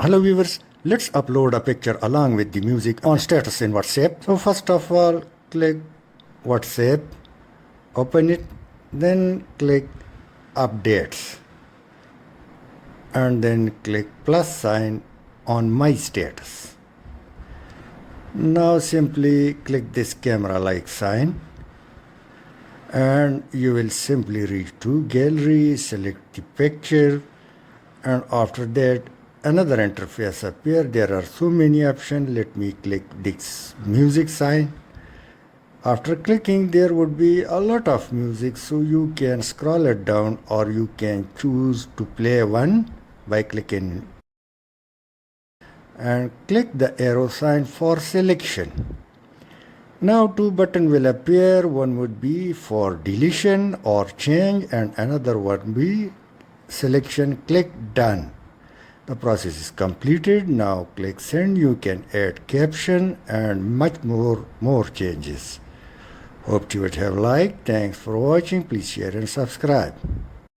Hello viewers, let's upload a picture along with the music on status in WhatsApp. So first of all, click WhatsApp, open it, then click updates and then click plus sign on my status. Now simply click this camera like sign and you will simply reach to gallery, select the picture, and after that another interface appear. There are so many options. Let me click this music sign. After clicking, there would be a lot of music, so you can scroll it down or you can choose to play one by clicking and click the arrow sign for selection. Now two buttons will appear. One would be for deletion or change and another one be selection. Click done. The process is completed. Now click send. You can add caption and much more changes. Hope you would have liked. Thanks for watching. Please share and subscribe.